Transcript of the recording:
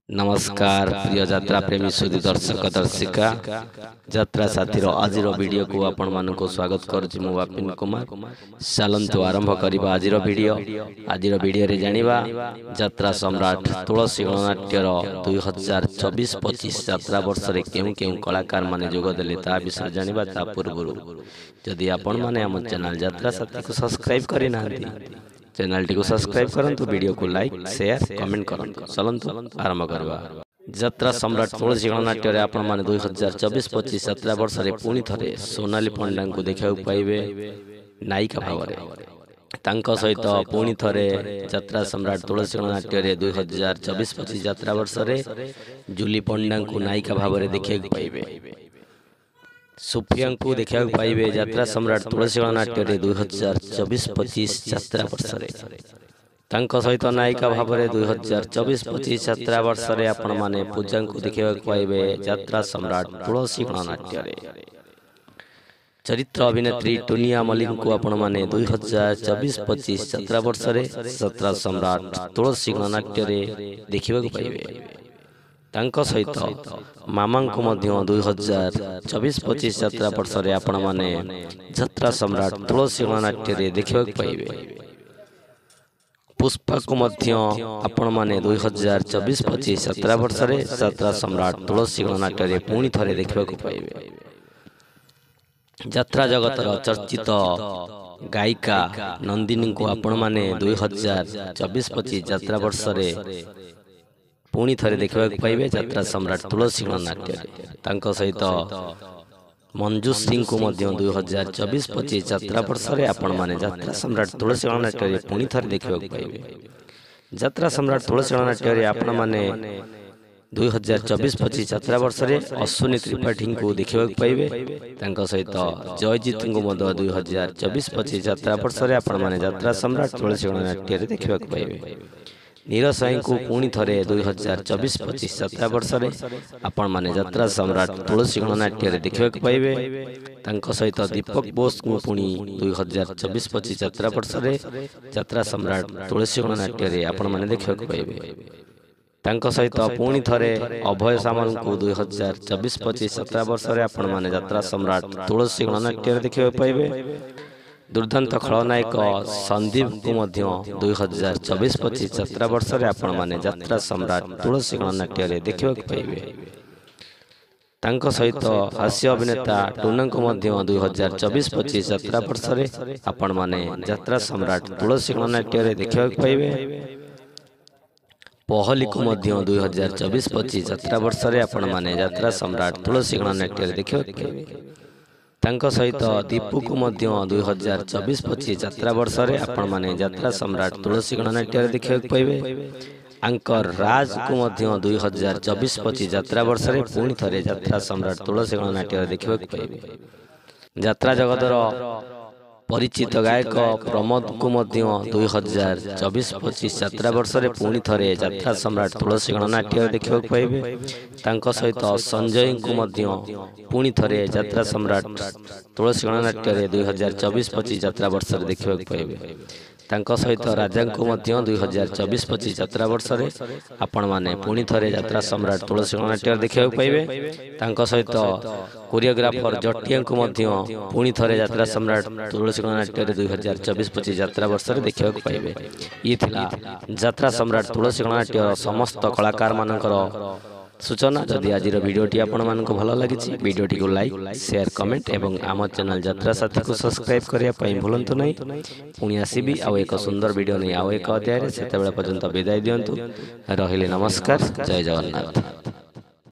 नमस्कार प्रिय यात्रा प्रेमी सुधी दर्शक दर्शिका यात्रा साथी आज वीडियो को आपण मान को स्वागत करुच्ची मु बापिन कुमार। चलतु आरंभ करवा आज वीडियो रे जानिबा यात्रा सम्राट तुलसी गणनाट्यर 2024-25 यात्रा वर्ष रे केउ केउ कलाकार माने जोग देले ता विषय जानिबा। ता पूर्व जदि आपण माने हम चैनल यात्रा साथी को सब्सक्राइब करि नांती चैनल टी को सब्सक्राइब करंतु, वीडियो को लाइक शेयर कमेंट करंतु। चलंतु आरंभ करवा यात्रा सम्राट तुलसी गणनाट्य रे आपण माने 2024-25 यात्रा वर्ष रे पुणी थरे सोनाली पंडा को देखा पाइबे नायिका भाव रे। तांको सहित पुणी थरे यात्रा सम्राट तुलसी गणनाट्य रे 2024-25 यात्रा वर्ष रे जूली पंडा को नायिका भाव रे देखा पाइबे। सुफिया को देखा पाइबे यात्रा सम्राट तुलसी गणनाट्य रे 2024-25 यात्रा वर्ष रे। तांको सहित नायिका भाव रे 2024-25 यात्रा वर्ष रे आपण माने पूजा को देखा पाइबे यात्रा सम्राट तुलसी गणनाट्य रे। चरित्र अभिनेत्री टुनिया मलिक को आपण माने 2024-25 यात्रा वर्ष रे यात्रा सम्राट तुलसी गणनाट्य रे देखा पाइबे। तांको सहित मामा को मध्य 2024-25 यात्रा वर्ष रे आपण माने यात्रा सम्राट तुलसी गणनाट्य रे देखा पाइबे। पुष्पा को मध्य आपण माने 2024-25 यात्रा वर्ष रे यात्रा सम्राट तुलसी गणनाट्य रे पुणी थरे देखा पाइबे। यात्रा जगतर चर्चित गायिका नंदिनी को आपण माने 2024-25 यात्रा वर्ष रे पुणी थरे देखा पाइबे यात्रा सम्राट तुलसी गणनाट्य रे। तांको सहित मंजूश्री को मध्य 2024-25 यात्रा वर्ष रे आपण माने यात्रा सम्राट तुलसी गणनाट्य रे पुणी थरे देखा पाइबे। यात्रा सम्राट तुलसी गणनाट्य रे आपण माने 2024-25 यात्रा वर्ष रे अश्विनी त्रिपाठी को देखा पाइबे। तांको सहित जयजीत को मध्य 2024-25 यात्रा वर्ष रे आपण माने यात्रा सम्राट तुलसी गणनाट्य रे देखा पाइबे। नीरज साई को पुणी थरे 2024-25 यात्रा वर्ष रे आपण माने यात्रा सम्राट तुलसी गणनाट्य रे देखा पाइबे। तांको सहित दीपक बोस को पुणी 2024-25 यात्रा वर्ष रे यात्रा सम्राट तुलसी गणनाट्य रे आपण माने देखा पाइबे। तांको सहित पुणी थरे अभय सामल को 2024-25 यात्रा वर्ष रे आपण माने यात्रा सम्राट तुलसी गणनाट्य रे देखा पाइबे। दुर्दांत खलनायक संदीप को मध्य 2024-25 यात्रा वर्ष रे आपण माने यात्रा सम्राट तुलसी गणनाट्य रे देखा पाइबे। तांको सहित हास्य अभिनेता टुना को मध्य 2024-25 यात्रा वर्ष रे आपण माने यात्रा सम्राट तुलसी गणनाट्य रे देखा पाइबे। पहली को मध्य 2024-25 यात्रा वर्ष रे आपण माने यात्रा सम्राट तुलसी गणनाट्य रे देखा पाइबे। तांको सहित दीपू को मध्य 2024-25 यात्रा वर्ष रे आपण माने यात्रा सम्राट तुलसी गणनाट्य रे देखा पाइबे। अंकर राज को मध्य 2024-25 यात्रा वर्ष रे पुणी थरे यात्रा सम्राट तुलसी गणनाट्य रे देखा पाइबे। यात्रा जगतर परिचित गायक प्रमोद को मध्य 2024-25 यात्रा वर्ष रे पुणी थरे यात्रा सम्राट तुलसी गणनाट्य रे देखा पाइबे। तांको सहित संजय को मध्य पुणी थरे यात्रा सम्राट तुलसी गणनाट्य रे 2024-25 यात्रा वर्ष रे देखा पाइबे। तांको सहित राजा को मध्य 2024-25 यात्रा वर्ष रे आपण माने पुणी थरे यात्रा सम्राट तुलसी गणनाट्य रे देखा पाइबे। तांको सहित कोरियोग्राफर जटिया को मध्य पुणी थरे यात्रा सम्राट तुलसी गणनाट्य रे 2024-25 यात्रा वर्ष रे देखा पाइबे। ये थिला यात्रा सम्राट तुलसी गणनाट्य समस्त कलाकार मानकर सूचना। जदि आज वीडियोटी आपण मानक भल लगी वीडियोटी को लाइक शेयर कमेंट एवं आम चैनल यात्रा साथी को सब्सक्राइब करिया पई भूलंतु नहीं। पुणी आसीबी आउ एक सुंदर वीडियो नहीं आउ एक अध्याय रे सेते बेला पर्यंत विदाय दियंतु। रहिले नमस्कार, जय जगन्नाथ।